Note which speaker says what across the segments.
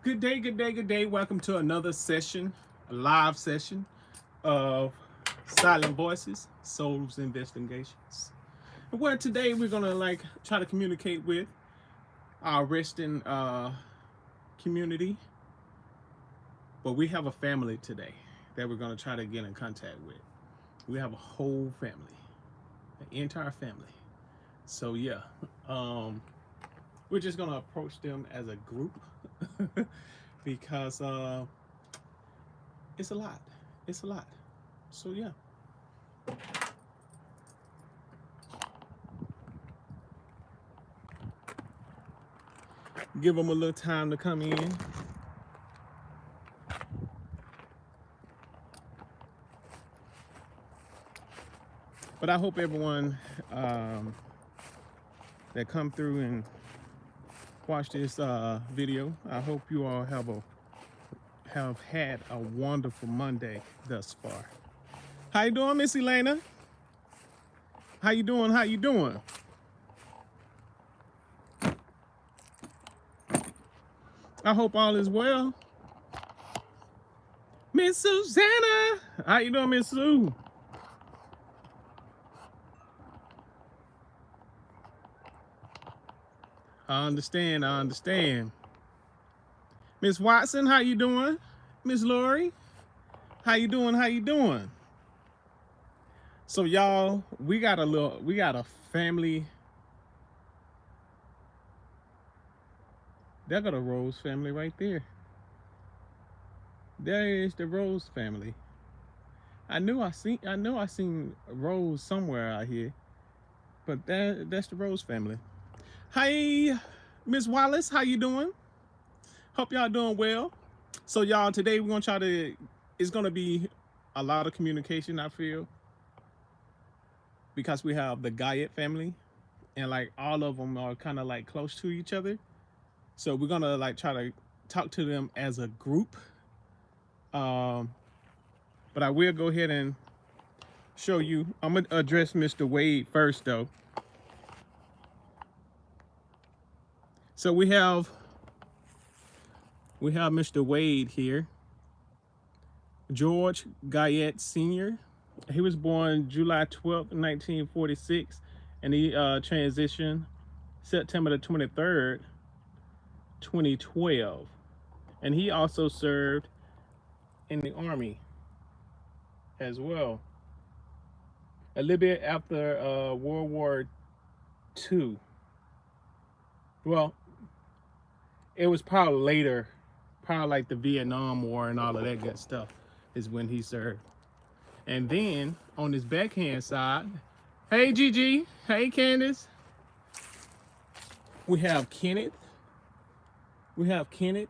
Speaker 1: Good day, good day, good day. Welcome to another session, a live session of Silent Voices, Souls Investigations. Where today we're gonna try to communicate with our resting community, but we have a family today that we're gonna try to get in contact with. We have a whole family, an entire family. So yeah, we're just gonna approach them as a group because it's a lot. It's a lot. So yeah. Give them a little time to come in. But I hope everyone that come through and watch this video, I hope you all have had a wonderful Monday thus far. How you doing, Miss Elena? How you doing? How you doing? I hope all is well. Miss Susanna, how you doing, Miss Sue? I understand. I understand. Miss Watson, how you doing? Miss Lori, how you doing? How you doing? So y'all, we got a family. There got a Rose family right there. There is the Rose family. I know I seen Rose somewhere out here, but that's the Rose family. Hi, Miss Wallace, how you doing? Hope y'all doing well. So y'all, today we're gonna try to. It's gonna be a lot of communication. I feel because we have the Guyett family, and like all of them are kind of like close to each other. So we're gonna like try to talk to them as a group. But I will go ahead and show you. I'm gonna address Mr. Wade first, though. So we have Mr. Wade here, George Guyett Sr. He was born July 12th, 1946, and he transitioned September the 23rd, 2012. And he also served in the Army as well. A little bit after World War II. Well, it was probably later, probably like the Vietnam War and all of that good stuff is when he served. And then on his backhand side, hey Gigi, hey Candace, we have Kenneth. We have Kenneth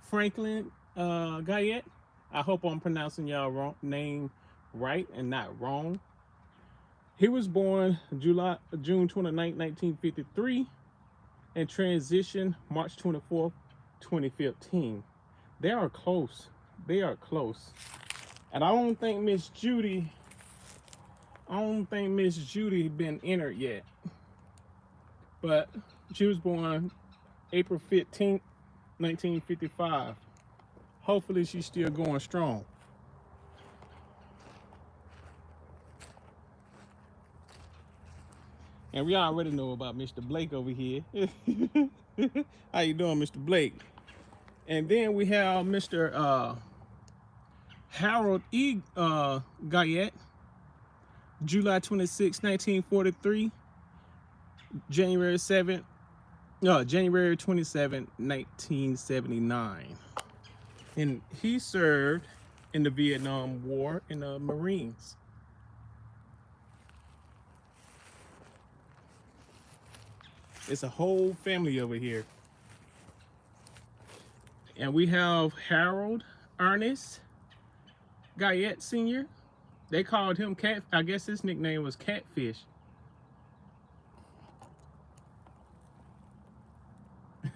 Speaker 1: Franklin Guyett. I hope I'm pronouncing y'all name right and not wrong. He was born June 29, 1953, and transitioned March 24th, 2015. They are close. They are close. And I don't think Miss Judy been entered yet. But she was born April 15th, 1955. Hopefully she's still going strong. And we already know about Mr. Blake over here. How you doing, Mr. Blake? And then we have Mr. Harold E. Guyett, July 26, 1943, January 27, 1979. And he served in the Vietnam War in the Marines. It's a whole family over here. And we have Harold Ernest Guyett Sr. They called him Cat. I guess his nickname was Catfish.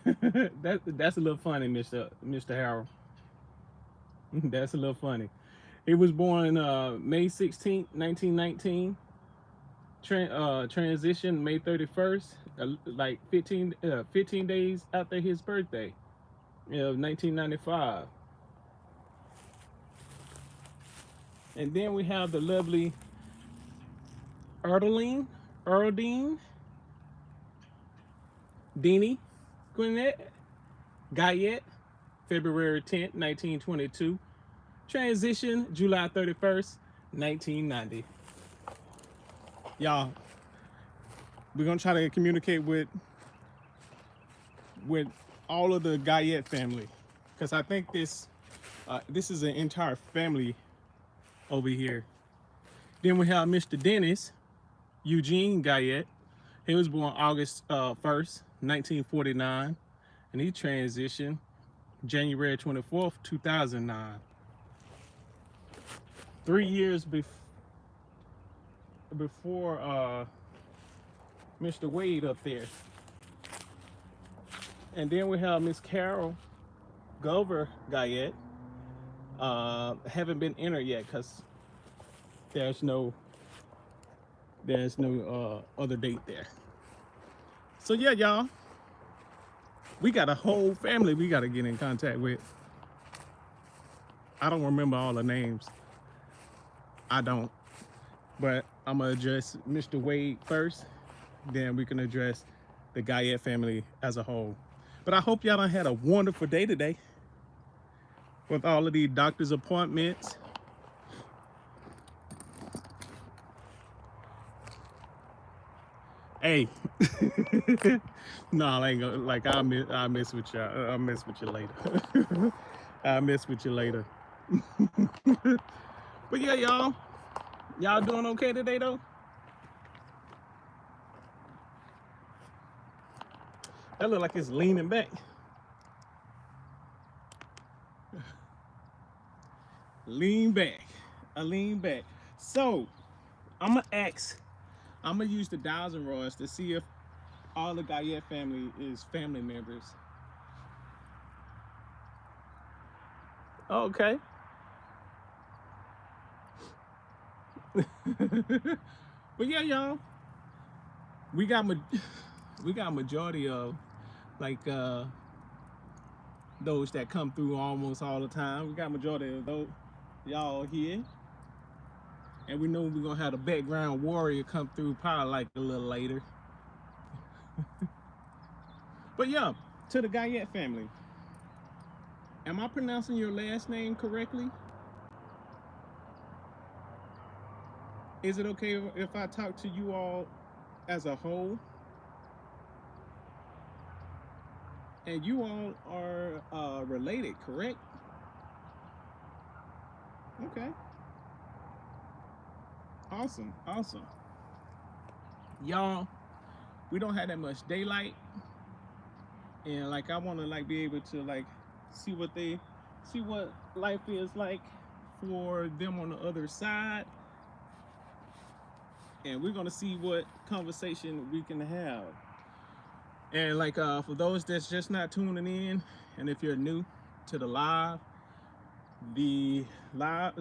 Speaker 1: That's a little funny, Mr. Harold. That's a little funny. He was born May 16th, 1919. Transition May 31st, like 15 days after his birthday. of 1995. And then we have the lovely Erdeline Dini Guyett, February 10th, 1922. Transition July 31st, 1990. Y'all, we're gonna try to communicate with all of the Guyett family, because I think this is an entire family over here. Then we have Mr. Dennis Eugene Guyett. He was born August 1st, 1949, and he transitioned January 24th, 2009. 3 years before Mr. Wade up there. And then we have Miss Carol Gover Guyett. Haven't been entered yet because there's no other date there. So yeah, y'all, we got a whole family we got to get in contact with. I don't remember all the names. I don't. But I'm gonna address Mr. Wade first, then we can address the Guyett family as a whole. But I hope y'all done had a wonderful day today with all of these doctor's appointments. Hey, no, I ain't gonna, like, I'll mess with y'all. I'll mess with you later. I'll mess with you later. But yeah, y'all doing okay today though? That look like it's leaning back. Lean back. I lean back. So I'm gonna use the dowsing rods to see if all the Guyett family is family members. Okay. But yeah, y'all, we got majority of like those that come through almost all the time. We got majority of those y'all here, and we know we're gonna have the background warrior come through probably like a little later. But yeah, to the Guyett family, am I pronouncing your last name correctly? Is it okay if I talk to you all as a whole? And you all are related, correct? Okay. Awesome. Y'all, we don't have that much daylight, and like I want to like be able to like see what life is like for them on the other side, and we're gonna see what conversation we can have. And like for those that's just not tuning in, and if you're new to the live,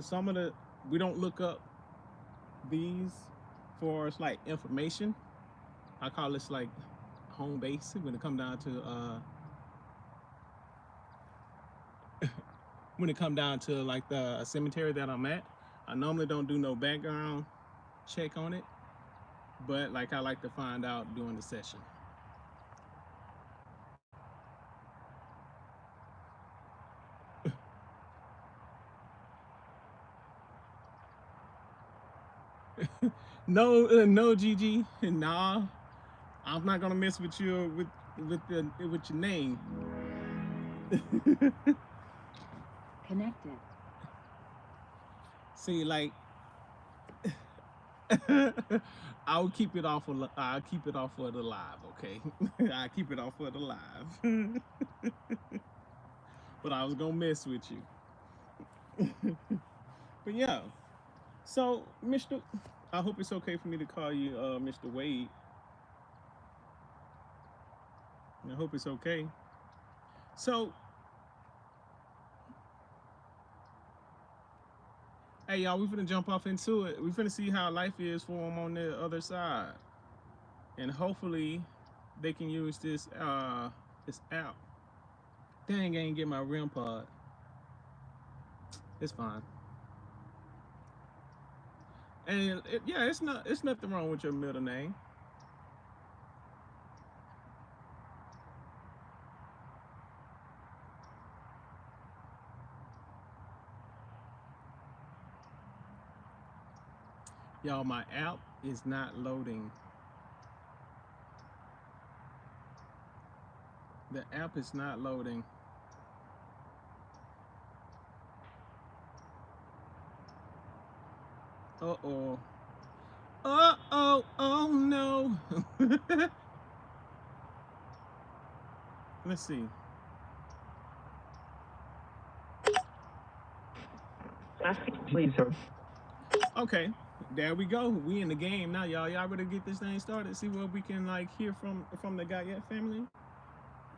Speaker 1: some of the we don't look up these for it's like information. I call this like home base when it come down to like the cemetery that I'm at. I normally don't do no background check on it, but like I like to find out during the session. No, Gigi, nah. I'm not gonna mess with you with your name.
Speaker 2: Connected.
Speaker 1: See, like, I'll keep it off of the live, okay? I'll keep it off of the live. But I was gonna mess with you. But yeah. So, I hope it's okay for me to call you Mr. Wade. I hope it's okay. So, hey y'all, we finna jump off into it. We finna see how life is for them on the other side, and hopefully, they can use this app Dang, I ain't get my REM pod. It's fine. And yeah, it's nothing wrong with your middle name. Y'all, my app is not loading. The app is not loading. Uh-oh. Uh-oh. Oh, no. Let's see.
Speaker 3: Please, sir.
Speaker 1: Okay. There we go. We in the game now, y'all. Y'all ready to get this thing started? See what we can like hear from the Guyett family?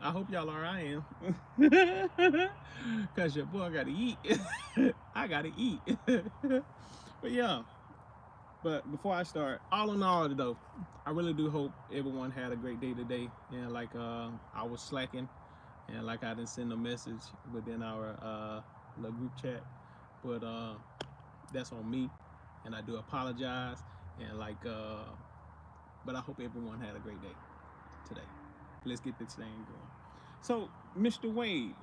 Speaker 1: I hope y'all are. I am. Cause your boy gotta eat. I gotta eat. But yeah. But before I start, all in all though, I really do hope everyone had a great day today. And like I was slacking and like I didn't send a message within our little group chat. But that's on me. And I do apologize. And like but I hope everyone had a great day today. Let's get this thing going. So, Mr. Wade,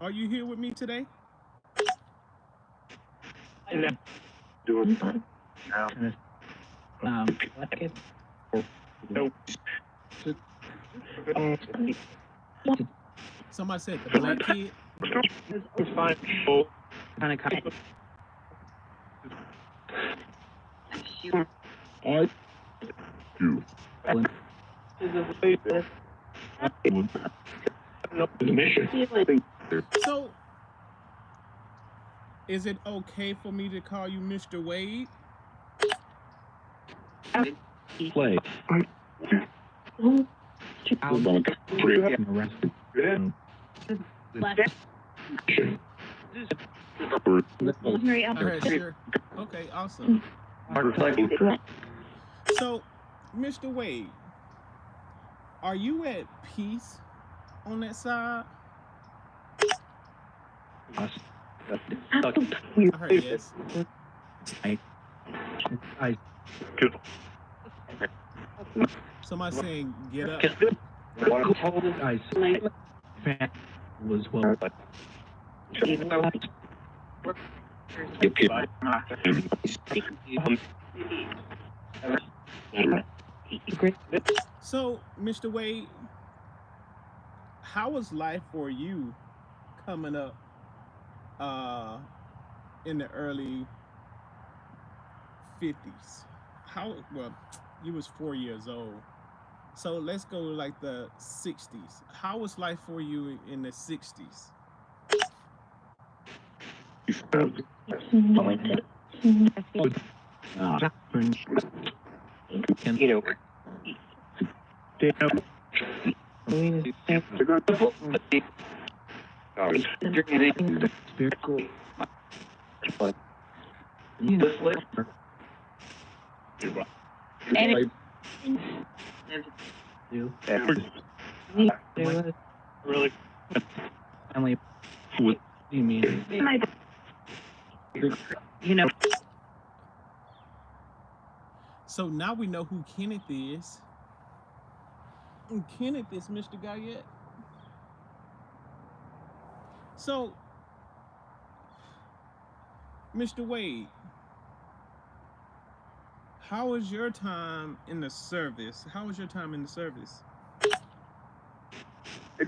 Speaker 1: are you here with me today?
Speaker 3: Doing no.
Speaker 1: Somebody said the black kid.
Speaker 3: It's fine. Oh, kind of. I do.
Speaker 1: So, is it okay for me to call you Mr. Wade?
Speaker 3: Play.
Speaker 1: I heard sure. Okay, awesome. So, Mr. Wade, are you at peace on that side? I heard yes. Somebody saying get up.
Speaker 3: Was well.
Speaker 1: So, Mr. Wade, how was life for you coming up in the early 50s? Well, you was 4 years old. So let's go like the 60s. How was life for you in the 60s?
Speaker 3: Really? Family. What do you mean?
Speaker 1: So now we know who Kenneth is. And Kenneth is Mr. Guyett. So, Mr. Wade, how was your time in the service? How was your time in the service?
Speaker 3: I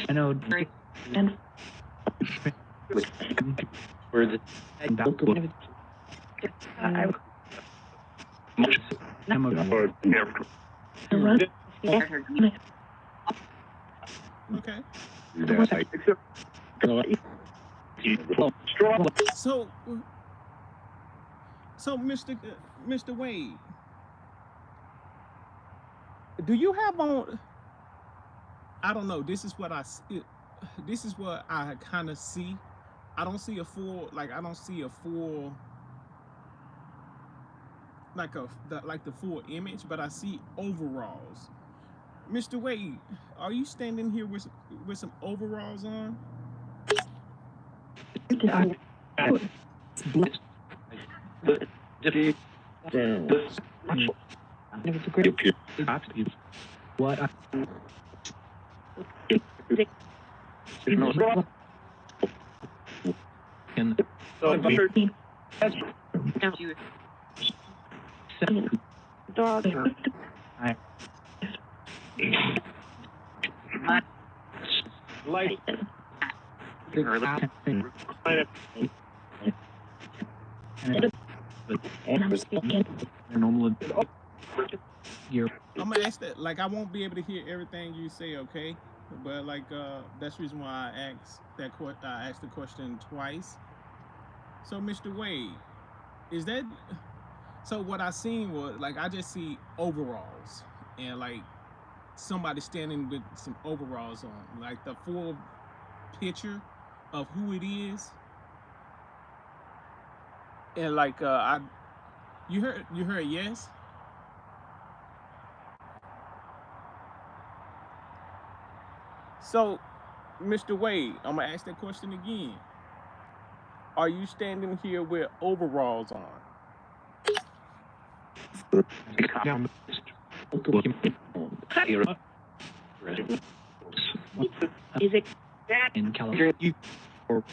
Speaker 3: know. For the
Speaker 1: Okay. So Mr. Wade, do you have on? I don't know. This is what this is what I kind of see. I don't see a full I don't see a full like the full image, but I see overalls. Mr. Wade, are you standing here with some overalls on?
Speaker 3: It's a great what I can I
Speaker 4: Light.
Speaker 3: normal year.
Speaker 1: I'm gonna ask that. Like, I won't be able to hear everything you say, okay? But that's the reason why I asked the question twice. So, Mr. Wade, is that so? What I seen was I just see overalls and somebody standing with some overalls on, like the full picture of who it is, and I you heard yes. So, Mr. Wade, I'm gonna ask that question again. Are you standing here with overalls on?
Speaker 4: Is it
Speaker 3: In California or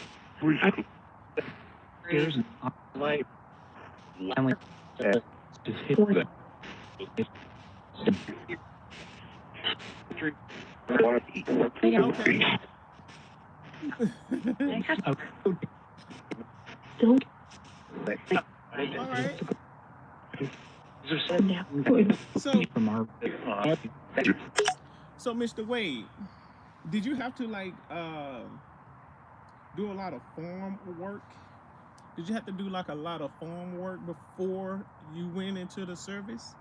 Speaker 3: years and
Speaker 4: light?
Speaker 3: family just hit the
Speaker 1: Okay. All right. So,
Speaker 3: from our
Speaker 1: Mr. Wade, did you have to do a lot of form work? Did you have to do a lot of form work before you went into the service?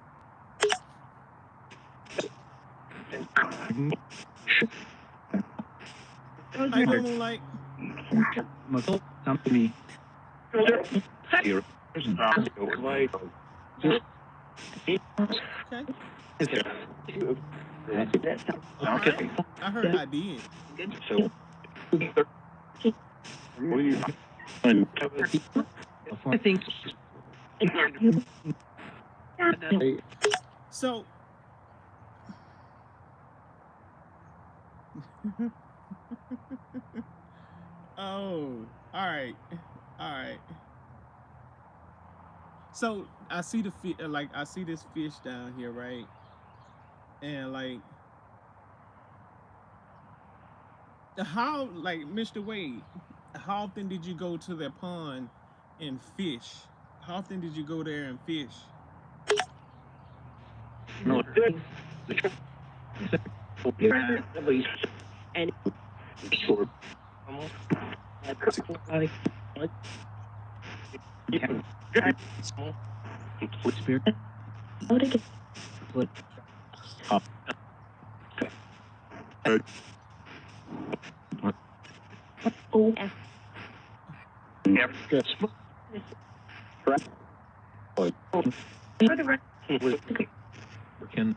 Speaker 1: How you doing,
Speaker 3: muscle company here.
Speaker 1: Okay. All right. I heard I did.
Speaker 4: So,
Speaker 3: I think
Speaker 1: So, oh, all right, all right. So I see I see this fish down here, right? And how, Mr. Wade, how often did you go to the pond and fish? How often did you go there and fish?
Speaker 4: no, and
Speaker 3: short spirit split can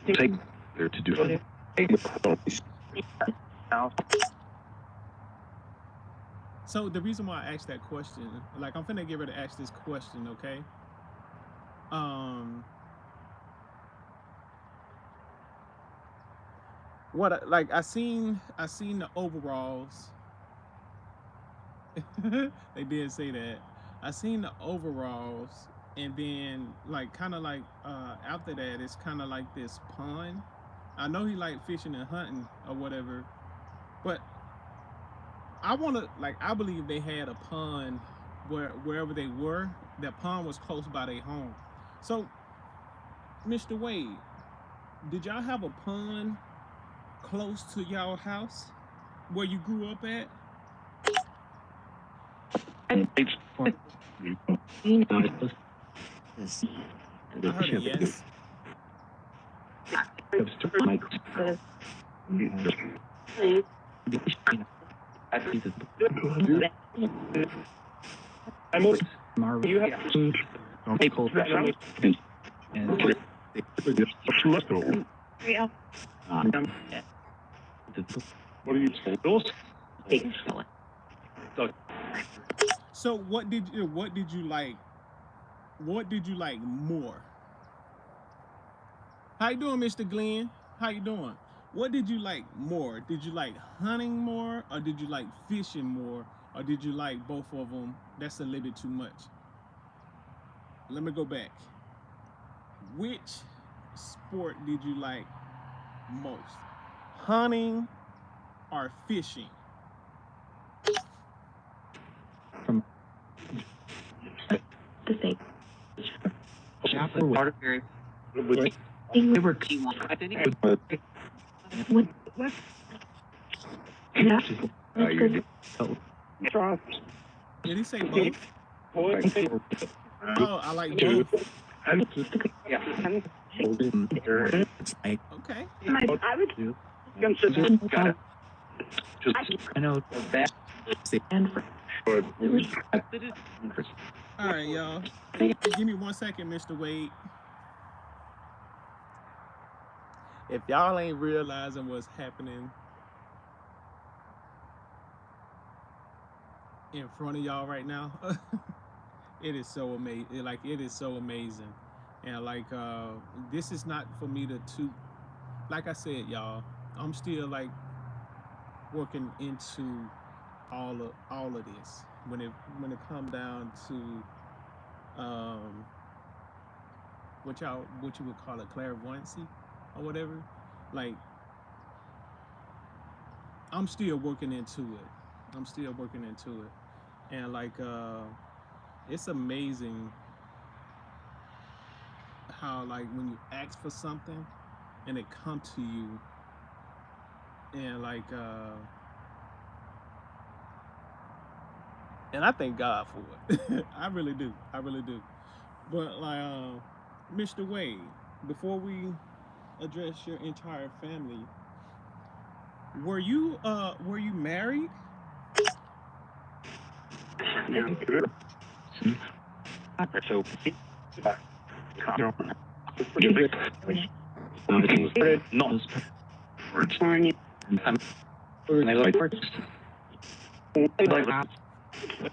Speaker 3: take there to do
Speaker 1: So the reason why I asked that question, I'm finna get ready to ask this question, okay? Um, I seen the overalls. They did say that. I seen the overalls, and then after that, it's kind of like this pond. I know he like fishing and hunting or whatever, but I believe they had a pond wherever they were. That pond was close by their home. So, Mr. Wade, did y'all have a pond close to y'all house where you grew up at? I heard a yes.
Speaker 4: You have what are you told?
Speaker 1: So what did you like? What did you like more? How you doing, Mr. Glenn? How you doing? What did you like more? Did you like hunting more, or did you like fishing more, or did you like both of them? That's a little bit too much. Let me go back. Which sport did you like most? Hunting or fishing?
Speaker 3: From
Speaker 2: The same.
Speaker 3: they were
Speaker 2: What? Yeah.
Speaker 1: Did he say both? Oh, I like both. Okay.
Speaker 2: I would
Speaker 4: consider
Speaker 3: I know that
Speaker 2: stand for.
Speaker 1: All right, y'all. Give me 1 second, Mr. Wade. If y'all ain't realizing what's happening in front of y'all right now, it is so amazing. It is so amazing, and this is not for me to toot. Like I said, y'all, I'm still like working into all of this when it come down to what you would call it, clairvoyancy or whatever. Like, I'm still working into it. And it's amazing how, like, when you ask for something and it come to you, and and I thank God for it. I really do. But Mr. Wade, before we address your entire family, were you married?
Speaker 4: So no.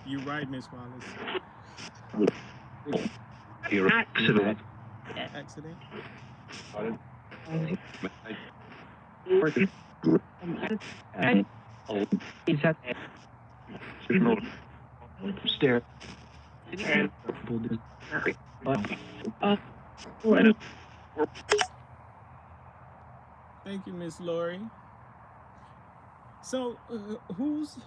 Speaker 1: You right, Miss Wallace. Accident.
Speaker 3: is that stare.
Speaker 1: Thank you, Miss Lori. So, who's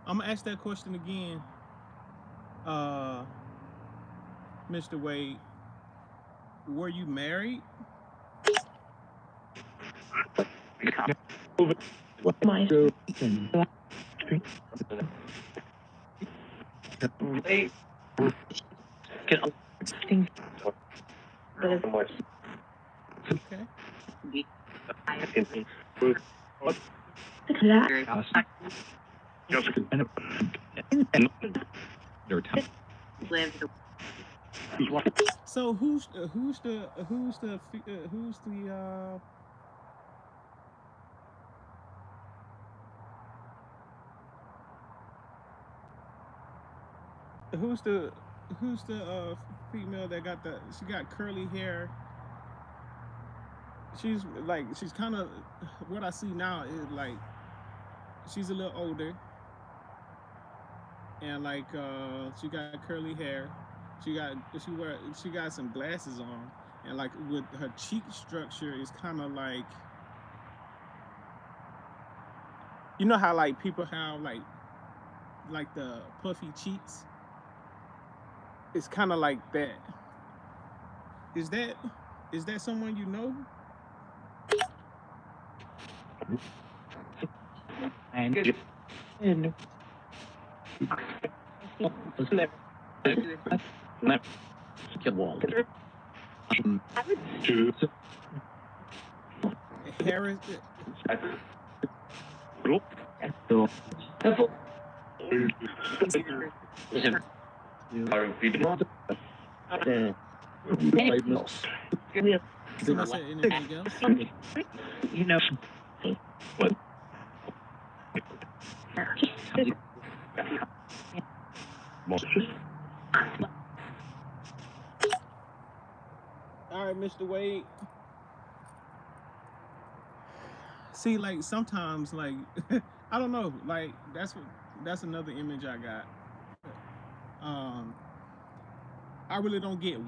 Speaker 1: I'm gonna ask that question again, Mr. Wade. Were you married?
Speaker 2: My. Okay. So who's the female that she got curly hair? She's kind of, what I see now is like she's a little older, and she got curly hair. She got some glasses on, and like with her cheek structure is kind of like, you know how like people have like the puffy cheeks. It's kind of like that. Is that someone you know?
Speaker 3: And
Speaker 4: Two.
Speaker 2: Harris. Somebody said anything else?
Speaker 3: You know,
Speaker 4: What?
Speaker 2: All right, Mr. Wade. See, like sometimes, like I don't know, like that's another image I got. I really don't get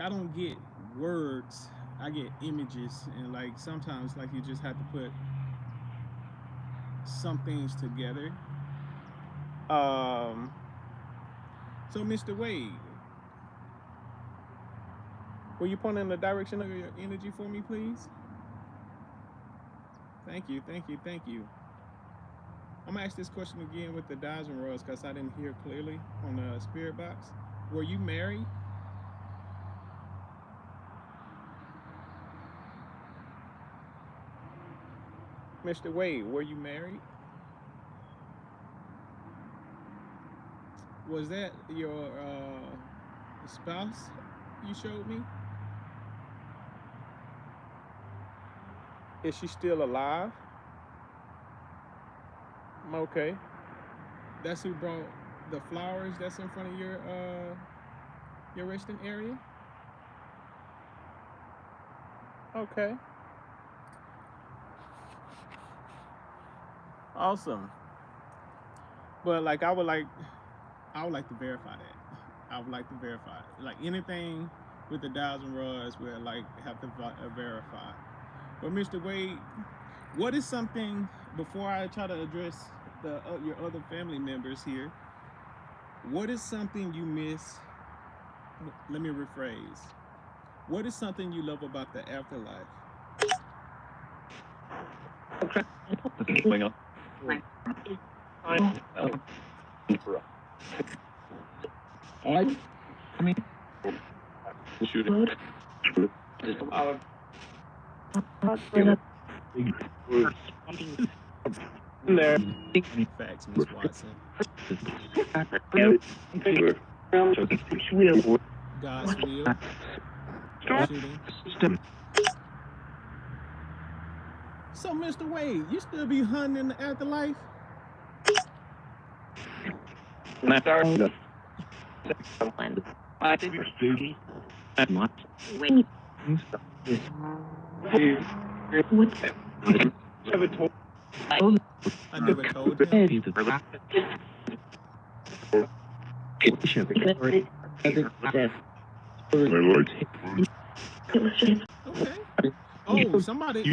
Speaker 2: I don't get words. I get images, and like sometimes like you just have to put some things together. Um, so Mr. Wade, will you point in the direction of your energy for me, please? Thank you, thank you, thank you. I'm gonna ask this question again with the dies and rods because I didn't hear clearly on the spirit box. Were you married? Mr. Wade, were you married? Was that your spouse you showed me? Is she still alive? Okay. That's who brought the flowers that's in front of your resting area? Okay. Awesome. But like I would like to verify that. I would like to verify it. Like anything with the dials and rods where like have to verify. But Mr. Wade, what is something before I try to address the your other family members here? What is something you miss? Let me rephrase. What is something you love about the afterlife?
Speaker 3: going on. I mean,
Speaker 4: Shoot there.
Speaker 2: Facts, Miss Watson. God's will. Shooting. So, Mr. Wade, you still be hunting in the afterlife? I never told him. Okay. Oh, somebody.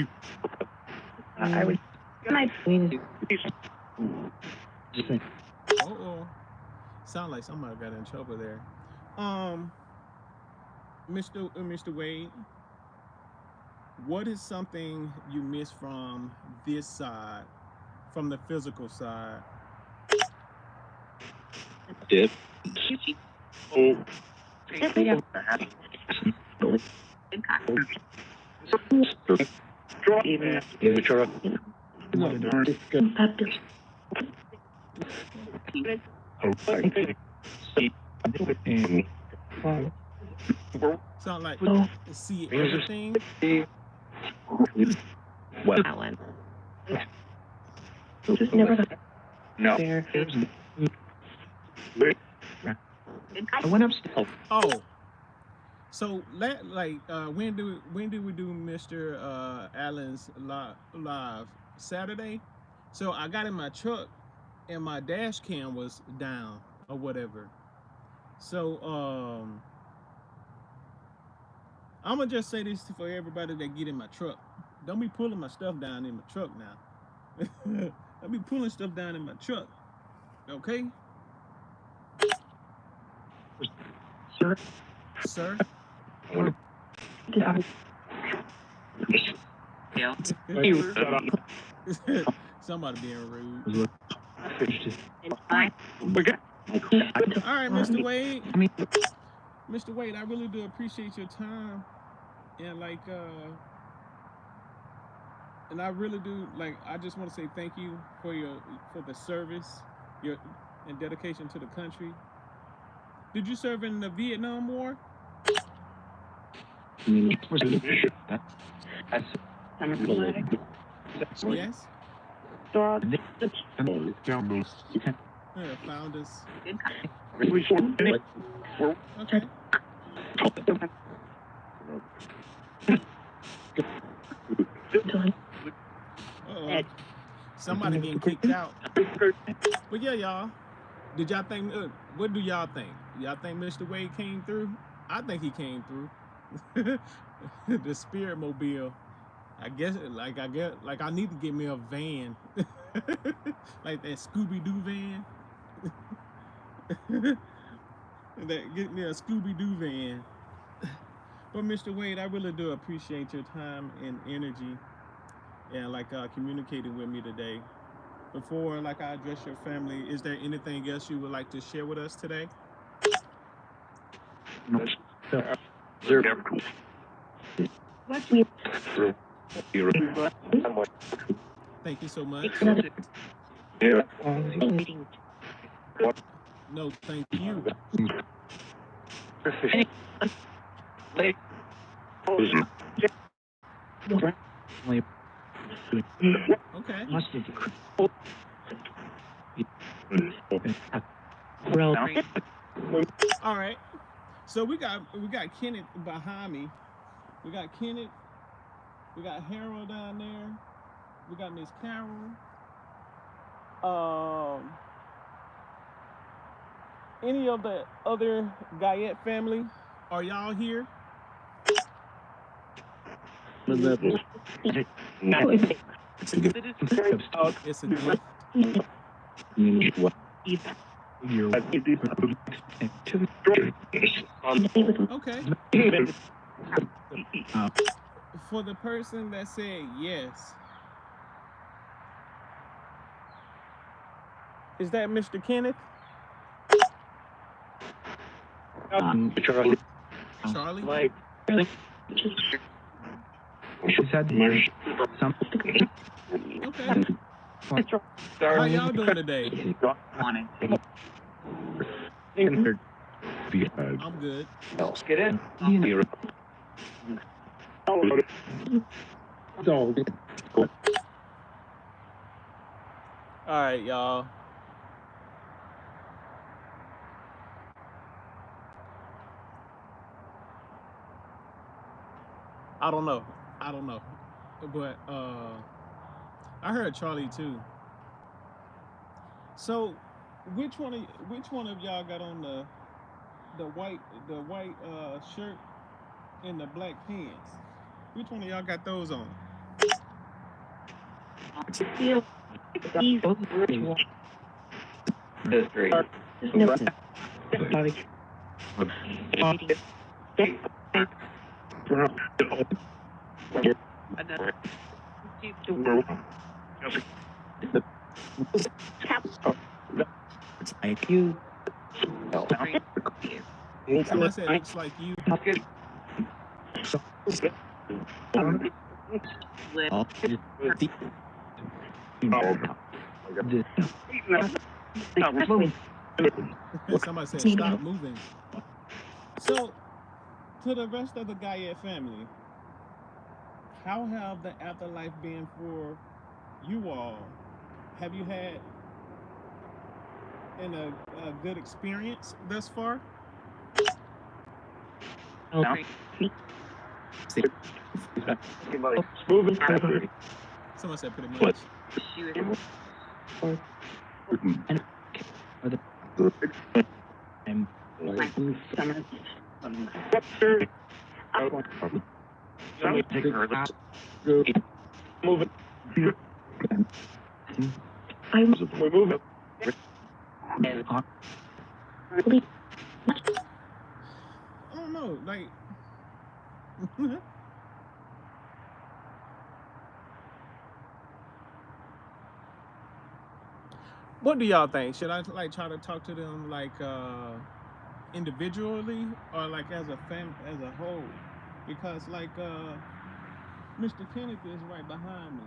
Speaker 2: Oh. Sound like somebody got in trouble there. Mr. Wade, what is something you miss from this side, from the physical side?
Speaker 4: Did. Oh.
Speaker 2: Sound like see everything.
Speaker 4: What? No.
Speaker 3: I went upstairs.
Speaker 2: Oh, so when do we do Mr. Allen's live Saturday? So I got in my truck and my dash cam was down or whatever. So I'm gonna just say this for everybody that get in my truck. Don't be pulling my stuff down in my truck now. Don't be pulling stuff down in my truck. Okay? Sir? Somebody being rude.
Speaker 1: All right, Mr. Wade.
Speaker 3: I mean,
Speaker 1: Mr. Wade, I really do appreciate your time, and and I really do I just want to say thank you for the service, your and dedication to the country. Did you serve in the Vietnam War? Yes. Yeah, founders. Okay. Uh-oh. Somebody getting kicked out. But yeah, y'all. Did y'all think? What do y'all think? Y'all think Mr. Wade came through? I think he came through. The Spirit Mobile. I guess I need to get me a van, like that Scooby Doo van. That get me a Scooby Doo van. But Mr. Wade, I really do appreciate your time and energy, and communicating with me today. Before I address your family, is there anything else you would like to share with us today? Thank you so much. No, thank you. Okay. All right. So we got Kenneth behind me. We got Kenneth. We got Harold down there. We got Miss Carol. Any of the other Guyett family? Are y'all here? It's a gift. Okay. For the person that said yes, is that Mr. Kenneth?
Speaker 4: Charlie.
Speaker 1: Charlie? Okay. How y'all doing today? I'm good.
Speaker 4: Let's get in.
Speaker 1: All right, y'all. I don't know. But I heard Charlie too. So which one of y'all got on the white shirt and the black pants? Which one of y'all got those on? Somebody said looks like you. Somebody said stop moving. So, to the rest of the Guyett family, how have the afterlife been for you all? Have you had a good experience thus far? Someone said pretty much. I don't know,
Speaker 2: What do y'all think? Should I like try to talk to them like individually or like as a as a whole? Because like Mr. Kenneth is right behind me.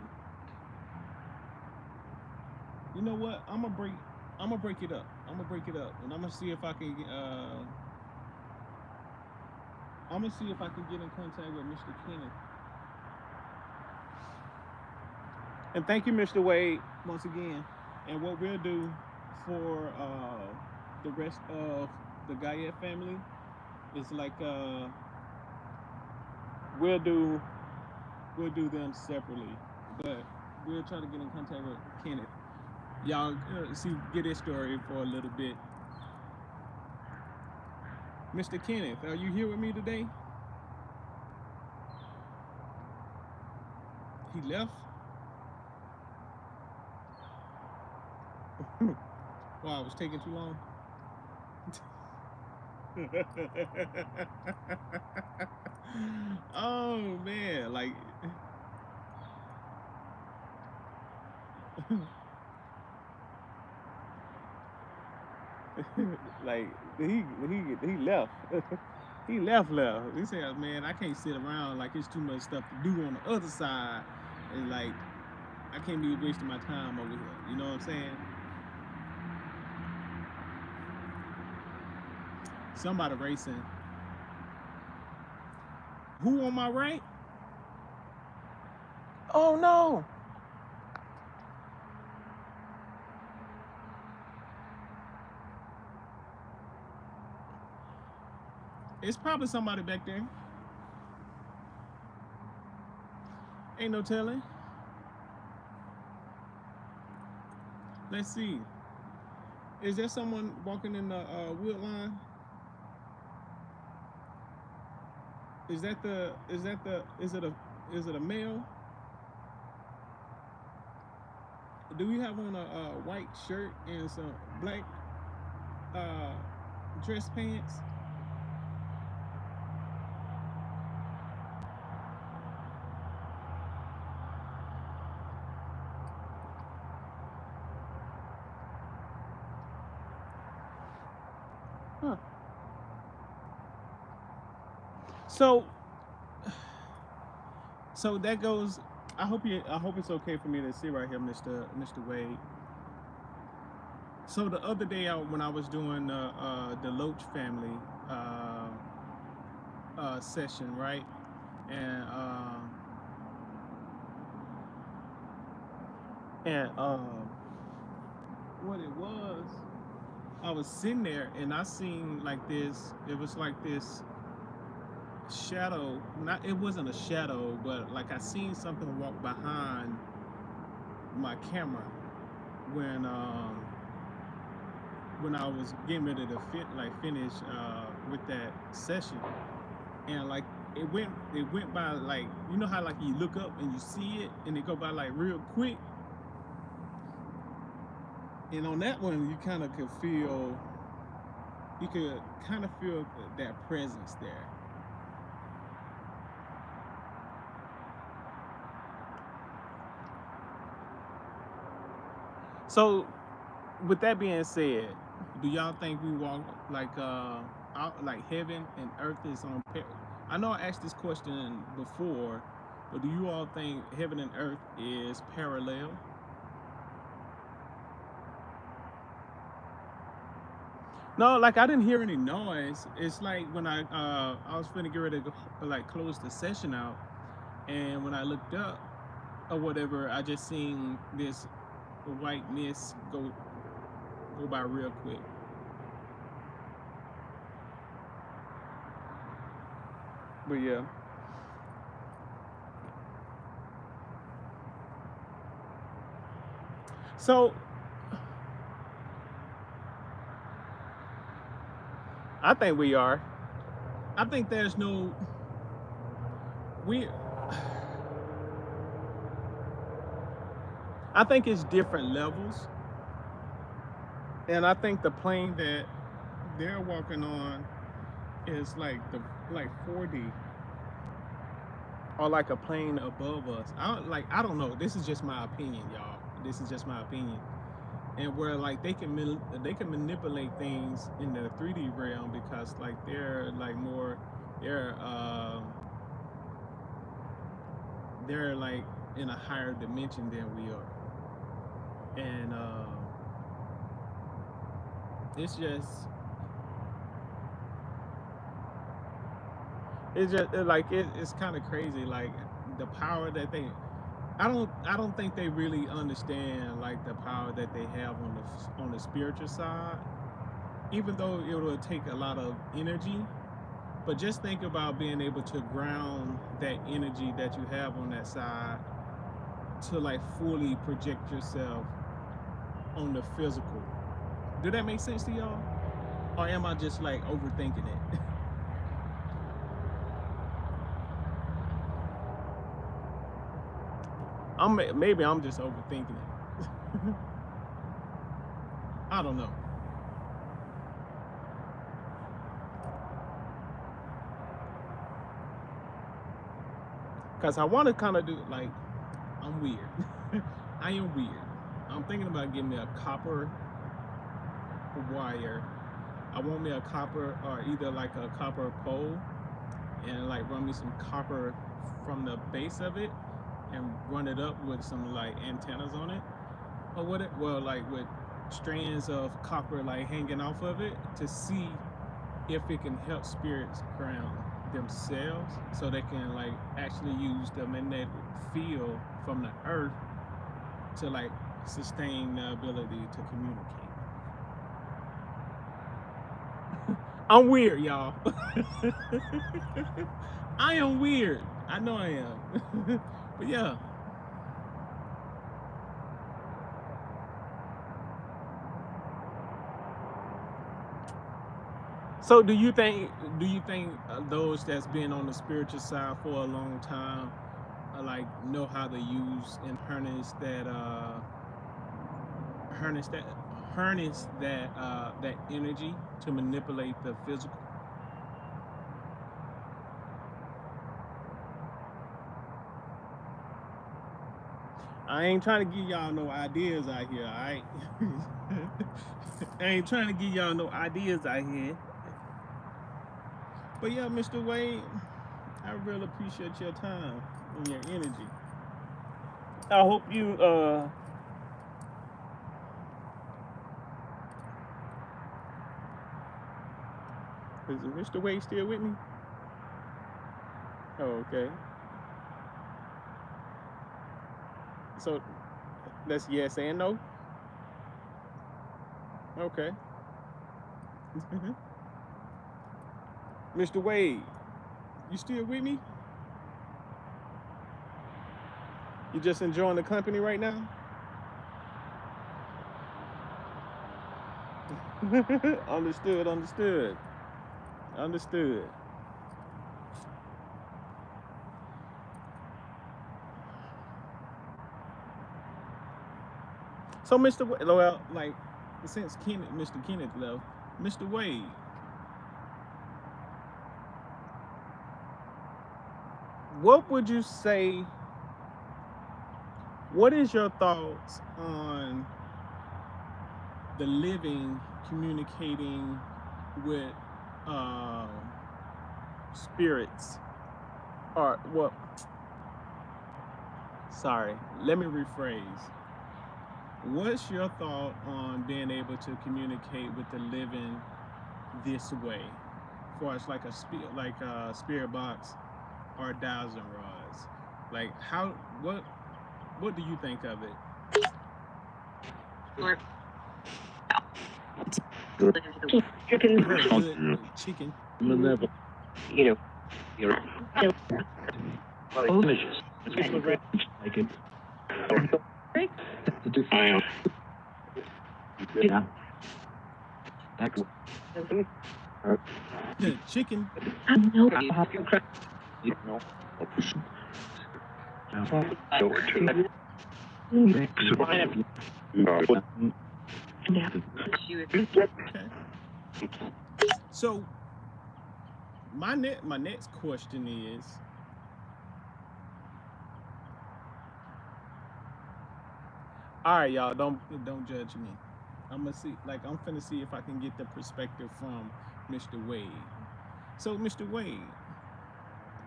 Speaker 2: You know what? I'm gonna break it up. I'm gonna break it up, and I'm gonna see if I can. I'm gonna see if I can get in contact with Mr. Kenneth. And thank you, Mr. Wade, once again. And what we'll do for the rest of the Guyett family is like we'll do we'll do them separately, but we'll try to get in contact with Kenneth. Y'all see get his story for a little bit. Mr. Kenneth, are you here with me today? He left. Wow, it was taking too long. Oh man, like like he left. He left. He said, "Man, I can't sit around like it's too much stuff to do on the other side, and like I can't be wasting my time over here." You know what I'm saying? Somebody racing. Who on my right? Oh no! It's probably somebody back there. Ain't no telling. Let's see. Is there someone walking in the wood line? Is it a male? Do we have on a white shirt and some black uh, dress pants? Huh. So that goes. I hope it's okay for me to sit right here, Mr. Wade. So the other day when I was doing the Loach family session, right? And what it was, I was sitting there and I seen like this. It was like this shadow. Not it wasn't a shadow, but like I seen something walk behind my camera when I was getting ready to finish with that session, and like it went by like you know how like you look up and you see it and it go by like real quick, and on that one you kind of could feel that presence there. So with that being said, do y'all think we walk like out like heaven and earth is on I know I asked this question before, but do you all think heaven and earth is parallel? No, like I didn't hear any noise. It's like when I was finna get ready to like close the session out, and when I looked up or whatever, I just seen this white mist go by real quick. But yeah. So I think we are. I think there's no we I think it's different levels. And I think the plane that they're walking on is like the like 4D or like a plane above us. I don't know. This is just my opinion, y'all. This is just my opinion. and where like they can manipulate things in the 3D realm because like they're they're like in a higher dimension than we are, and it's just it's kind of crazy like the power that they I don't think they really understand like the power that they have on the spiritual side, even though it will take a lot of energy. But just think about being able to ground that energy that you have on that side to like fully project yourself on the physical. Do that make sense to y'all? Or am I just like overthinking it? Maybe I'm just overthinking it. I don't know. Cause I want to kind of do like I'm weird. I am weird. I'm thinking about getting me a copper wire. I want me a copper or either like a copper pole and like run me some copper from the base of it and run it up with some like antennas on it or what it well like with strands of copper like hanging off of it to see if it can help spirits ground themselves so they can like actually use the magnetic field from the earth to like sustain the ability to communicate. I'm weird, y'all. I am weird. I know I am. But yeah. So do you think those that's been on the spiritual side for a long time like know how to use and harness that that energy to manipulate the physical? I ain't trying to give y'all no ideas out here, alright? I ain't trying to give y'all no ideas out here. But yeah, Mr. Wade, I really appreciate your time and your energy. I hope you is Mr. Wade still with me? Oh, okay. So that's yes and no? Okay. Mr. Wade, you still with me? You just enjoying the company right now? Understood, understood. Understood. So Mr. Wade, well, like since Mr. Kenneth left, Mr. Wade, what would you say? What is your thoughts on the living communicating with spirits? Or well, sorry, let me rephrase. What's your thought on being able to communicate with the living this way, for as like a spirit box or a dowsing rods? Like how what do you think of it? Good chicken.
Speaker 4: You know, you're images. I can. Yeah.
Speaker 2: Chicken. Okay. So my next question is, all right, y'all, don't judge me. I'm gonna see, like, I'm finna see if I can get the perspective from Mr. Wade. So, Mr. Wade,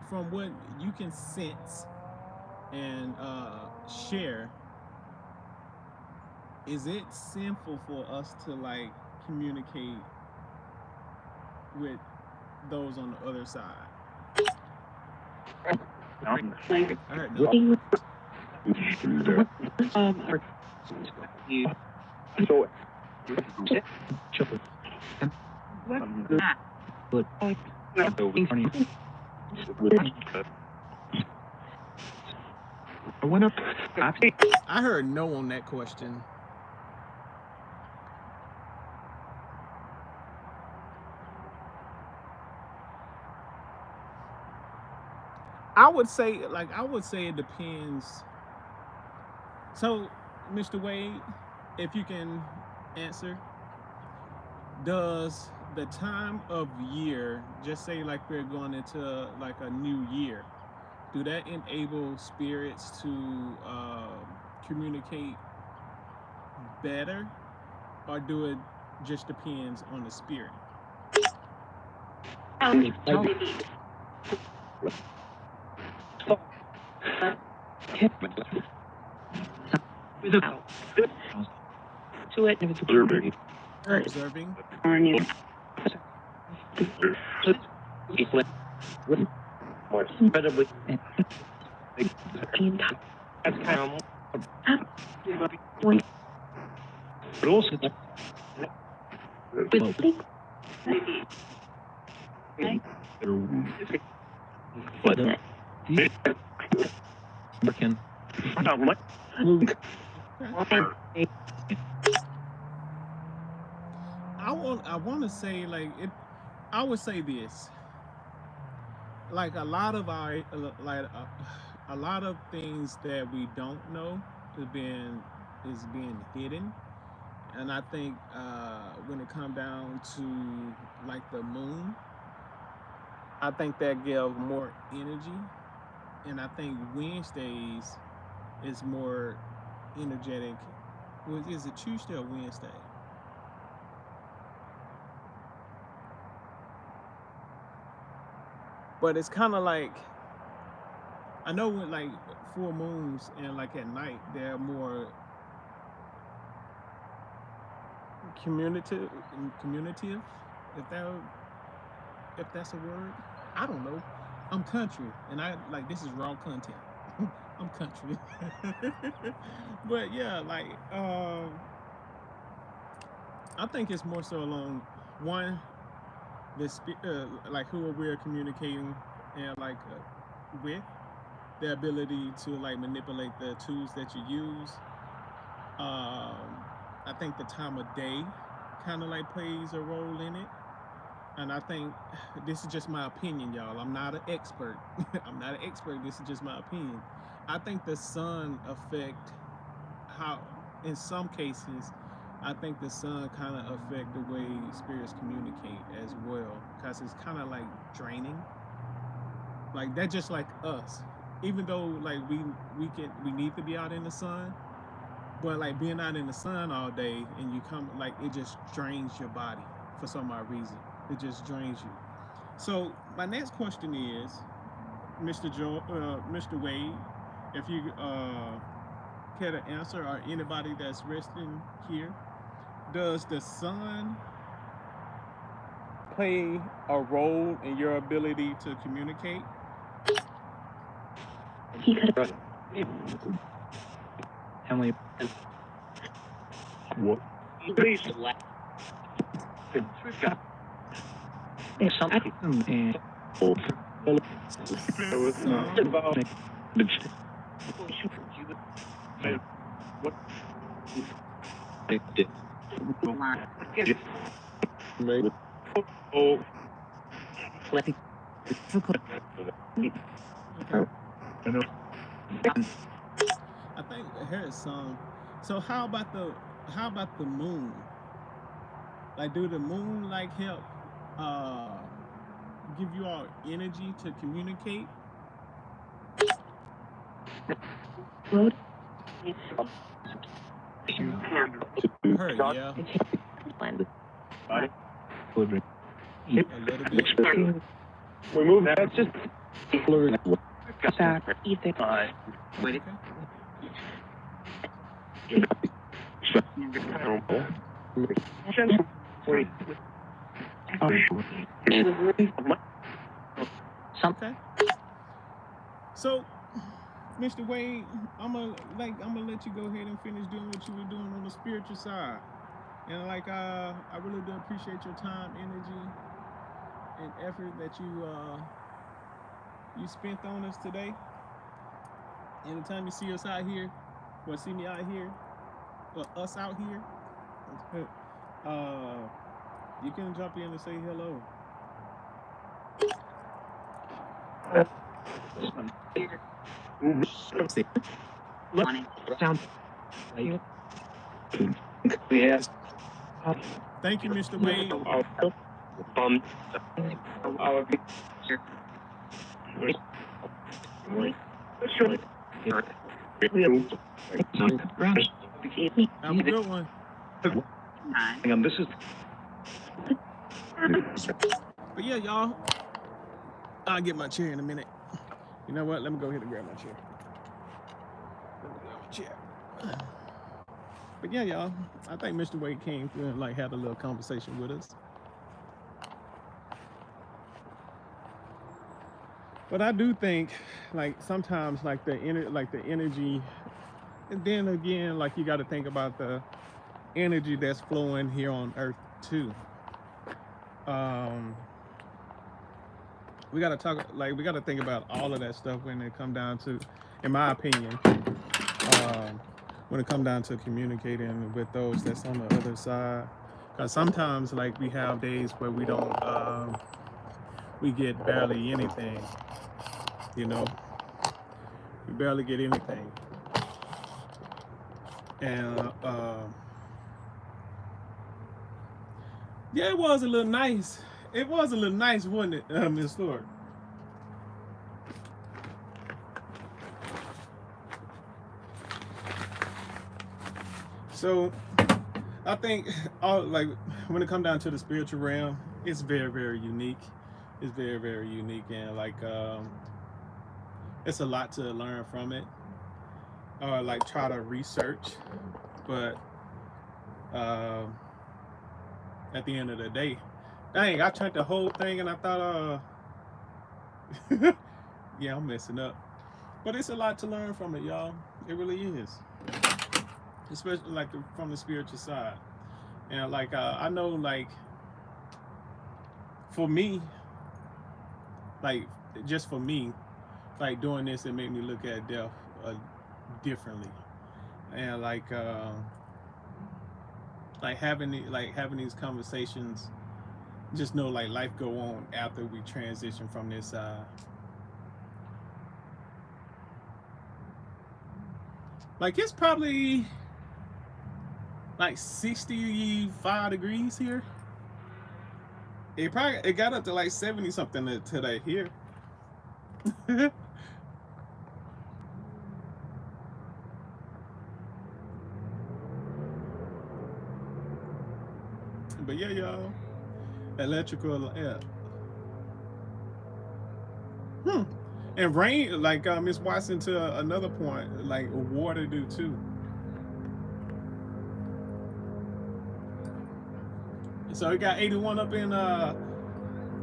Speaker 2: from what you can sense and share, is it sinful for us to like communicate with those on the other side? I heard no.
Speaker 4: You so I went up.
Speaker 2: I heard no on that question. I would say it depends. So, Mr. Wade, if you can answer, does the time of year, just say like we're going into like a new year, do that enable spirits to communicate better, or do it just depends on the spirit? Observing.
Speaker 4: More incredibly. That's kind of. But also,
Speaker 2: I want to say like it. I would say this. Like a lot of our a lot of things that we don't know is being hidden, and I think when it comes down to like the moon, I think that gives more energy, and I think Wednesdays is more energetic. Is it Tuesday or Wednesday? But it's kind of like I know with like full moons and like at night they're more communicative. Communicative, if that if that's a word. I don't know. I'm country, and I like this is raw content. I'm country, but yeah, like I think it's more so along one like who we're communicating and like with the ability to like manipulate the tools that you use. I think the time of day kind of like plays a role in it. And I think this is just my opinion, y'all. I'm not an expert. I'm not an expert. This is just my opinion. I think the sun affect how, in some cases, I think the sun kind of affect the way spirits communicate as well, because it's kind of like draining. Like that, just like us. Even though like we need to be out in the sun, but like being out in the sun all day and you come like it just drains your body for some odd reason. It just drains you. So my next question is, Mr. Wade, if you care to answer, or anybody that's resting here, does the sun play a role in your ability to communicate?
Speaker 3: Emily,
Speaker 4: what?
Speaker 3: something and
Speaker 4: What? Oh,
Speaker 2: Okay.
Speaker 4: I know.
Speaker 2: I think here is some. So how about the moon? Like, do the moon like help uh give you all energy to communicate?
Speaker 1: Her, yeah.
Speaker 4: Body.
Speaker 1: A little bit.
Speaker 4: We move that. It's just.
Speaker 1: Okay. So, Mr. Wade, I'm gonna let you go ahead and finish doing what you were doing on the spiritual side. And like I really do appreciate your time, energy, and effort that you spent on us today. Anytime you see us out here, or see me out here, or us out here, you can jump in and say hello. Thank you, Mr. Wade. Have a good one.
Speaker 4: This is.
Speaker 1: But yeah, y'all, I'll get my chair in a minute. You know what? Let me go ahead and grab my chair. But yeah, y'all, I think Mr. Wade came through and like had a little conversation with us. But I do think, like sometimes, like the energy, and then again, like you got to think about the energy that's flowing here on Earth too. We got to think about all of that stuff when it come down to, in my opinion, when it come down to communicating with those that's on the other side. Because sometimes, like, we have days where we don't, we get barely anything, you know, we barely get anything. And yeah, it was a little nice. It was a little nice, wasn't it, Miss Lord? So I think when it comes down to the spiritual realm, it's very, very unique. It's very, very unique, and like it's a lot to learn from it, or like try to research. But at the end of the day, dang, I tried the whole thing and I thought, yeah, I'm messing up. But it's a lot to learn from it, y'all. It really is. Especially like from the spiritual side. And like, I know, like, for me, like, just for me, like doing this, it made me look at death differently. And like having these conversations, just know like life go on after we transition from this like it's probably like 65 degrees here. It got up to like 70 something today here. But yeah, y'all, electrical, yeah. And rain, like Miss Watson, to another point, like water do too. So it got 81 up in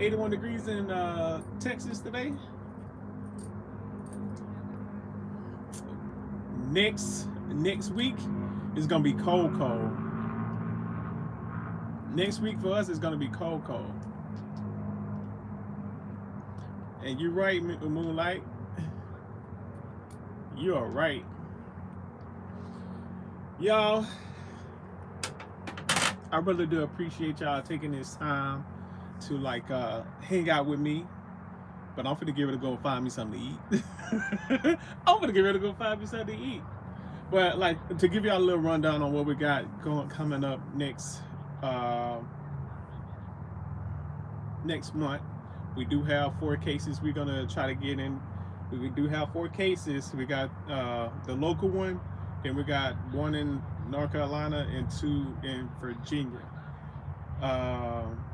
Speaker 1: 81 degrees in Texas today. Next week is gonna be cold. Next week for us is gonna be cold. And you're right, Moonlight. You are right. Y'all, I really do appreciate y'all taking this time to like hang out with me. But I'm finna get ready to go find me something to eat. I'm finna get ready to go find me something to eat. But like, to give y'all a little rundown on what we got coming up next month. We do have 4 cases we're gonna try to get in. We do have 4 cases. We got the local one, then we got one in North Carolina and 2 in Virginia. Um,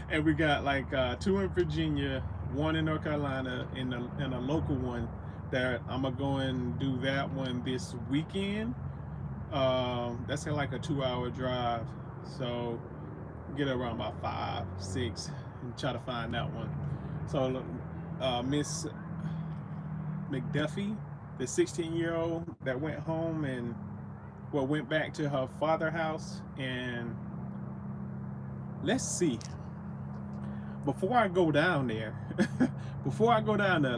Speaker 1: and we got like 2 in Virginia, 1 in North Carolina, and a local one that I'm gonna go and do that one this weekend. That's like a 2-hour drive, so get around about 5, 6, and try to find that one. So Miss McDuffie, the 16-year-old that went home and went back to her father's house, and let's see. Before I go down there,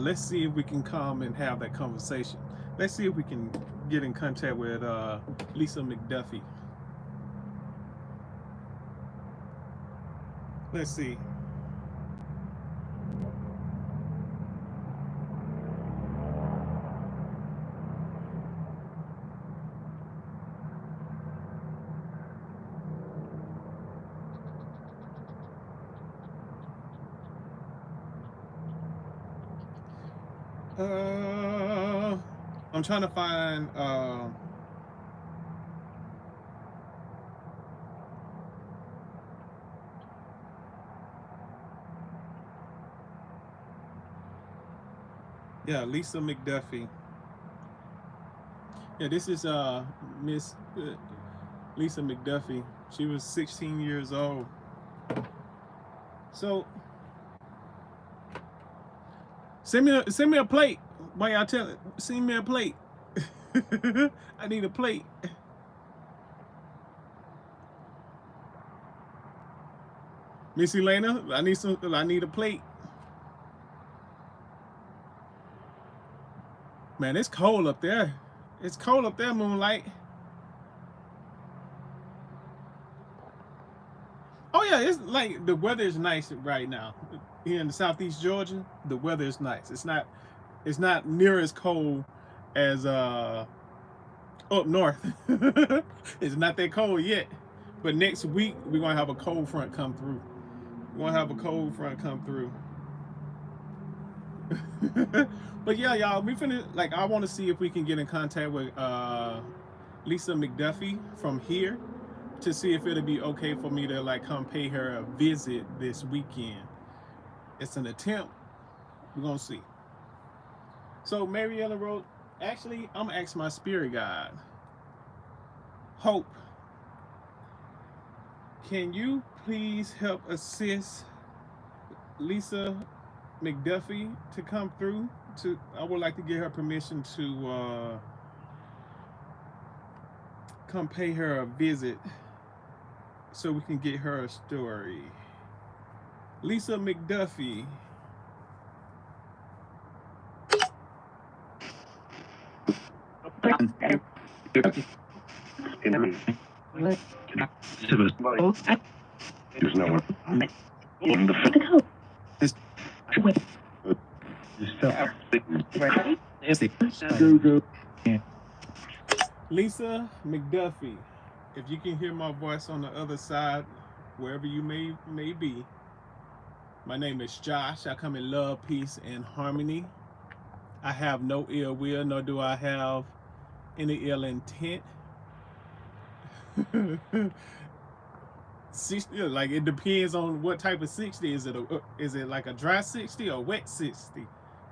Speaker 1: let's see if we can come and have that conversation. Let's see if we can get in contact with Lisa McDuffie. Let's see. I'm trying to find yeah, Lisa McDuffie. Yeah, this is Miss Lisa McDuffie. She was 16 years old. So send me a plate. Why y'all tell it? Send me a plate. I need a plate. Miss Elena, I need a plate. Man, it's cold up there. It's cold up there, Moonlight. Oh yeah, it's like the weather is nice right now. Here in the Southeast Georgia, the weather is nice. It's not near as cold as up north. It's not that cold yet. But next week we're gonna have a cold front come through. But yeah, y'all, we finna, like, I want to see if we can get in contact with Lisa McDuffie from here to see if it'll be okay for me to like come pay her a visit this weekend. It's an attempt. We're gonna see. So Mariella wrote, actually, I'm gonna ask my spirit guide, Hope, can you please help assist Lisa McDuffie to come through? I would like to get her permission to come pay her a visit so we can get her a story. Lisa McDuffie.
Speaker 4: There's no one. In the
Speaker 1: Lisa McDuffie, if you can hear my voice on the other side, wherever you may be, my name is Josh. I come in love, peace, and harmony. I have no ill will, nor do I have any ill intent. 60, like, it depends on what type of 60. Is it like a dry 60 or wet 60?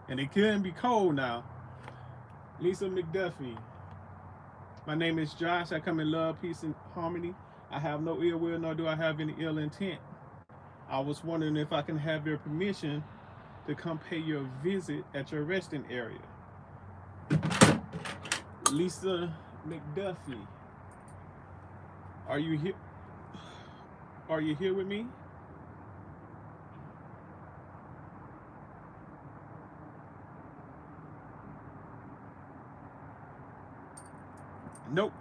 Speaker 1: And it couldn't be cold now. Lisa McDuffie. My name is Josh. I come in love, peace, and harmony. I have no ill will, nor do I have any ill intent. I was wondering if I can have your permission to come pay your visit at your resting area. Lisa McDuffie, are you here? Are you here with me? Nope.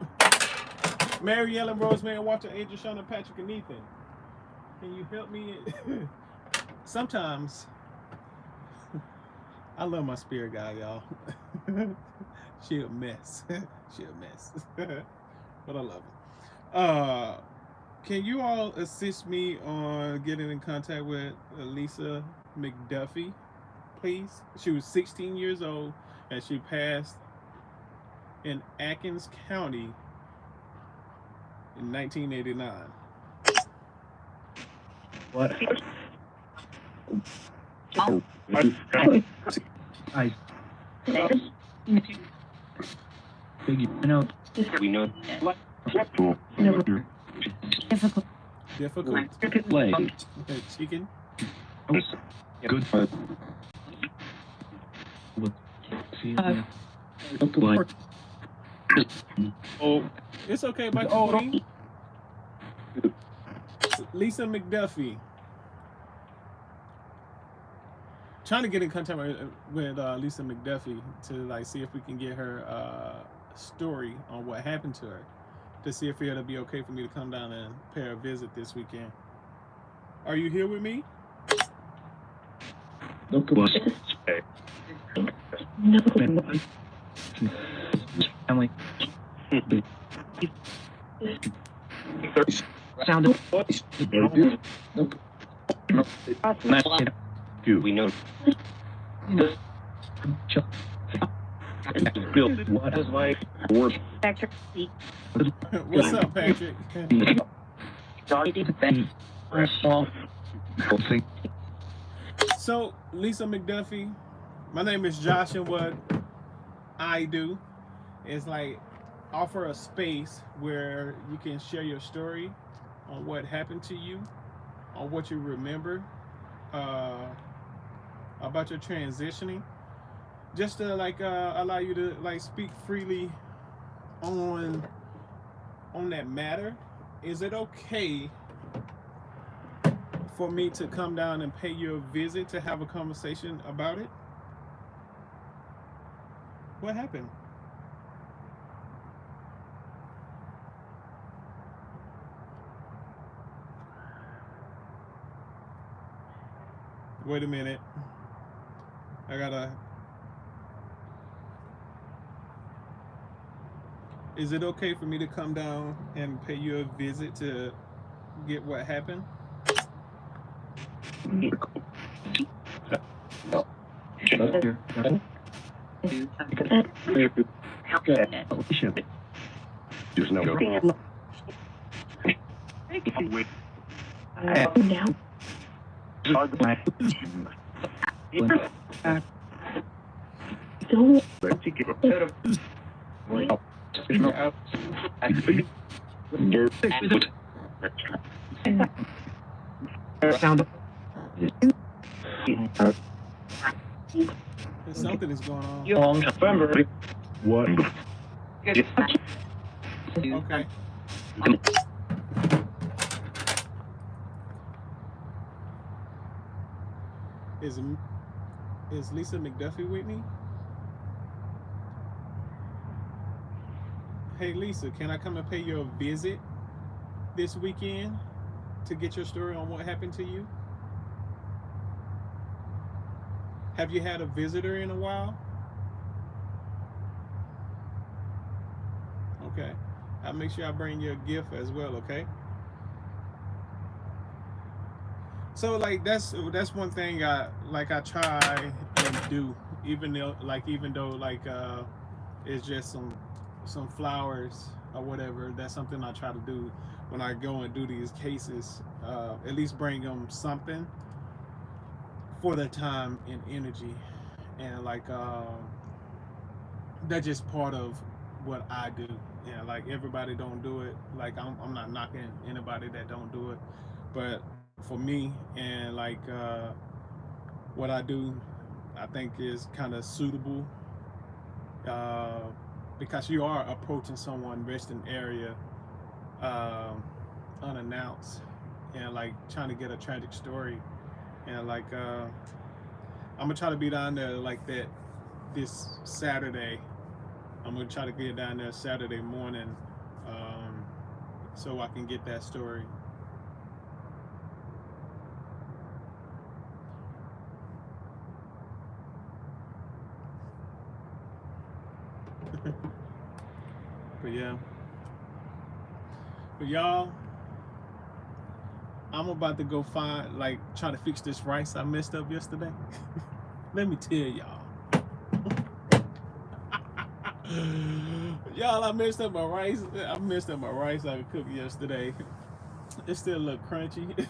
Speaker 1: Mary Ellen, Rosemary, Walter, Angel, Shauna, Patrick, and Ethan. Can you help me? Sometimes I love my spirit guide, y'all. She a mess. She a mess. But I love it. Can you all assist me on getting in contact with Lisa McDuffie, please? She was 16 years old. and she passed in Atkins County in 1989.
Speaker 3: What? I figure, we know what
Speaker 4: Difficult.
Speaker 1: Difficult.
Speaker 3: play.
Speaker 1: Okay, chicken.
Speaker 3: Good.
Speaker 1: Oh, it's okay about your queen. Lisa McDuffie. Trying to get in contact with Lisa McDuffie to like see if we can get her story on what happened to her, to see if it'll be okay for me to come down and pay her a visit this weekend. Are you here with me?
Speaker 3: Family. Sound of we know. What is life?
Speaker 1: What's up, Patrick? So, Lisa McDuffie, my name is Josh, and what I do is like offer a space where you can share your story on what happened to you, on what you remember about your transitioning, just to like allow you to like speak freely on that matter. Is it okay for me to come down and pay you a visit to have a conversation about it? What happened? Wait a minute. I gotta. Is it okay for me to come down and pay you a visit to get what happened? Something is going on.
Speaker 3: What?
Speaker 1: Okay. Is Lisa McDuffie with me? Hey Lisa, can I come and pay you a visit this weekend to get your story on what happened to you? Have you had a visitor in a while? Okay. I'll make sure I bring you a gift as well, okay? So like that's one thing I try and do, even though it's just some flowers or whatever. That's something I try to do when I go and do these cases. At least bring them something for their time and energy, and like that's just part of what I do. Yeah, like everybody don't do it. Like I'm not knocking anybody that don't do it, but for me and like what I do, I think is kind of suitable because you are approaching someone resting area unannounced and like trying to get a tragic story, and like I'm gonna try to be down there like that this Saturday. I'm gonna try to get down there Saturday morning so I can get that story. But yeah. But y'all, I'm about to go try to fix this rice I messed up yesterday. Let me tell y'all. Y'all, I messed up my rice. I messed up my rice I cooked yesterday. It still look crunchy.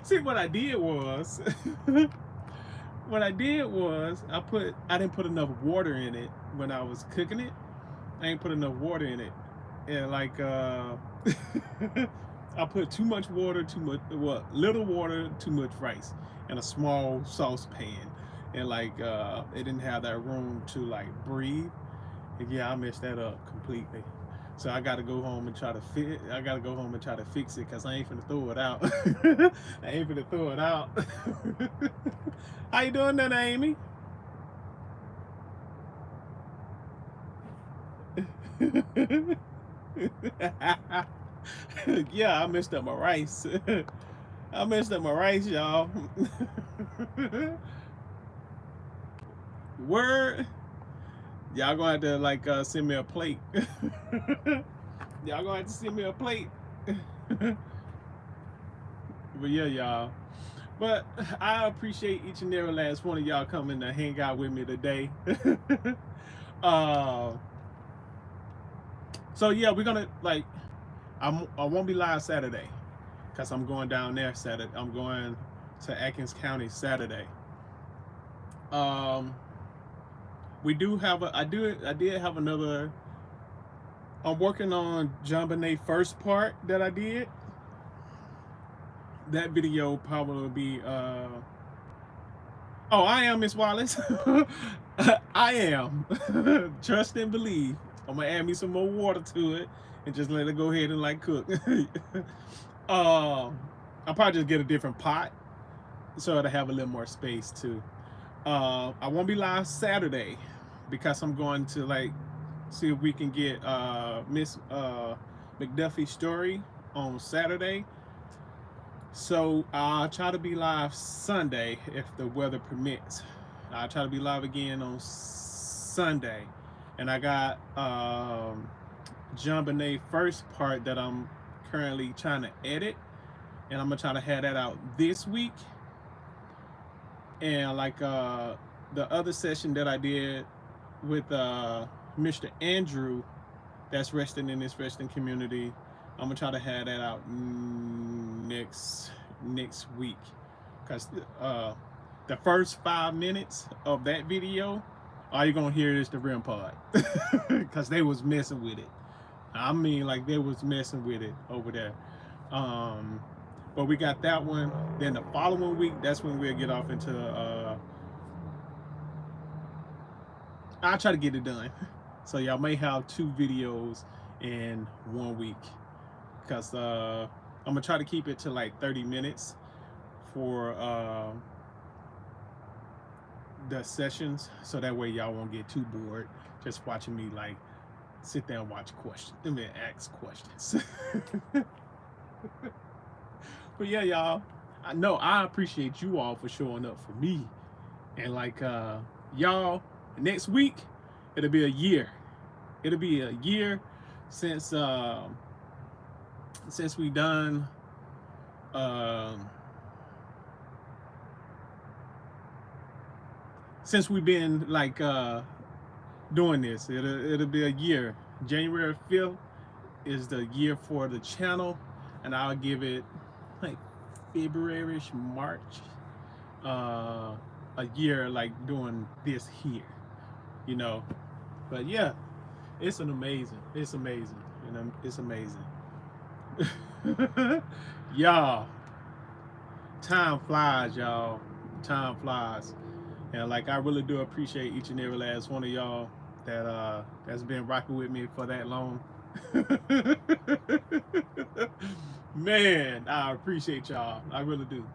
Speaker 1: See, what I did was, I didn't put enough water in it when I was cooking it. I ain't put enough water in it, and like I put too much water, little water, too much rice in a small saucepan, and like it didn't have that room to like breathe. And yeah, I messed that up completely. So I gotta go home and try to fix it because I ain't finna throw it out. I ain't finna throw it out. How you doing there, Amy? Yeah, I messed up my rice. I messed up my rice, y'all. Word. Y'all gonna have to like send me a plate. Y'all gonna have to send me a plate. But yeah, y'all. But I appreciate each and every last one of y'all coming to hang out with me today. So yeah, we're gonna like I won't be live Saturday because I'm going down there Saturday. I'm going to Atkins County Saturday. We do have I did have another. I'm working on John Bonet first part that I did. That video probably will be oh, I am Miss Wallace. I am. Trust and believe. I'm gonna add me some more water to it and just let it go ahead and like cook. I'll probably just get a different pot so it'll have a little more space too. I won't be live Saturday because I'm going to like see if we can get Miss McDuffie's story on Saturday. So I'll try to be live Sunday if the weather permits. I'll try to be live again on Sunday. And I got John Bonet first part that I'm currently trying to edit. And I'm gonna try to have that out this week. And like the other session that I did with Mr. Andrew, that's resting in this resting community, I'm gonna try to have that out next week, because the first 5 minutes of that video, all you're gonna hear is the REM pod, because they was messing with it. I mean, like they was messing with it over there. But we got that one. Then the following week, that's when we'll get off into I'll try to get it done. So y'all may have 2 videos in 1 week, because I'm gonna try to keep it to like 30 minutes for the sessions, so that way y'all won't get too bored just watching me like sit there and watch questions and then ask questions. But yeah, y'all, I know I appreciate you all for showing up for me. And like y'all, next week it'll be a year. It'll be a year since we done since we've been like doing this. It'll be a year. January 5th is the year for the channel, and I'll give it like February-ish, March, a year like doing this here, you know. But yeah, it's amazing, you know, it's amazing. Y'all, time flies, y'all. Time flies. And like I really do appreciate each and every last one of y'all that that's been rocking with me for that long. Man, I appreciate y'all. I really do.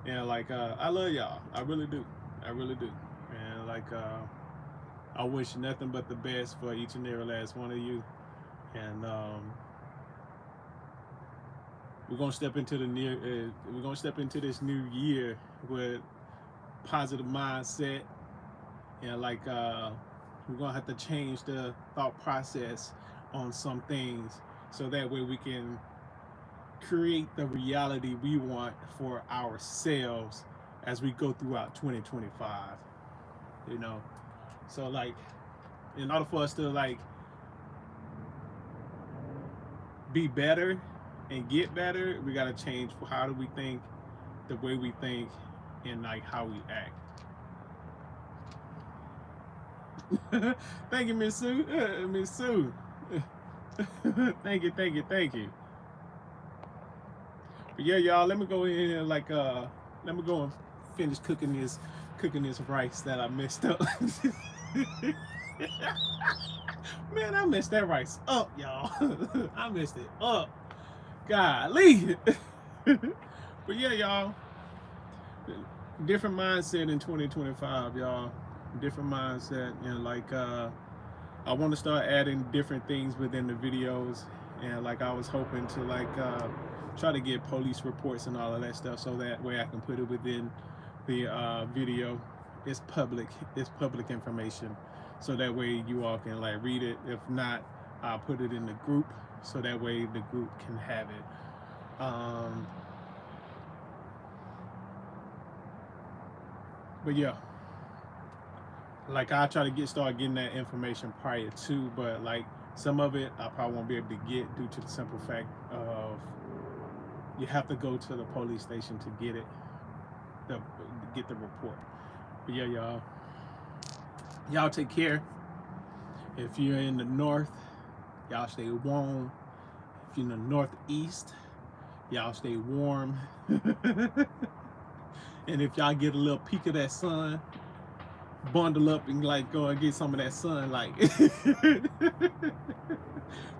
Speaker 1: And like I love y'all. I really do. I really do. And like I wish nothing but the best for each and every last one of you. And we're gonna step into this new year with positive mindset, and like we're gonna have to change the thought process on some things, so that way we can create the reality we want for ourselves as we go throughout 2025. you know. So like, in order for us to like be better and get better, we gotta change how do we think, the way we think, and like how we act. Thank you, Miss Sue. Miss Sue. Thank you, thank you, thank you. But yeah, y'all, let me go in and like let me go and finish cooking this rice that I messed up. Man, I messed that rice up, y'all. I messed it up. Golly. But yeah, y'all. Different mindset in 2025, y'all. Different mindset, and like I want to start adding different things within the videos, and like I was hoping to like try to get police reports and all of that stuff, so that way I can put it within the video. It's public information, so that way you all can like read it. If not, I'll put it in the group, so that way the group can have it. But yeah, like I try to start getting that information prior to, but like some of it I probably won't be able to get due to the simple fact of you have to go to the police station to get it, to get the report. But yeah, y'all take care. If you're in the north, y'all stay warm. If you're in the northeast, y'all stay warm. And if y'all get a little peek of that sun, bundle up and like go and get some of that sunlight.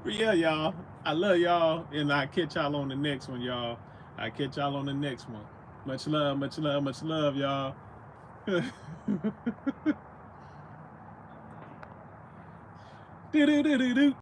Speaker 1: But yeah, y'all, I love y'all, and I catch y'all on the next one, y'all. I catch y'all on the next one. Much love, much love, much love, y'all. Do do do do do.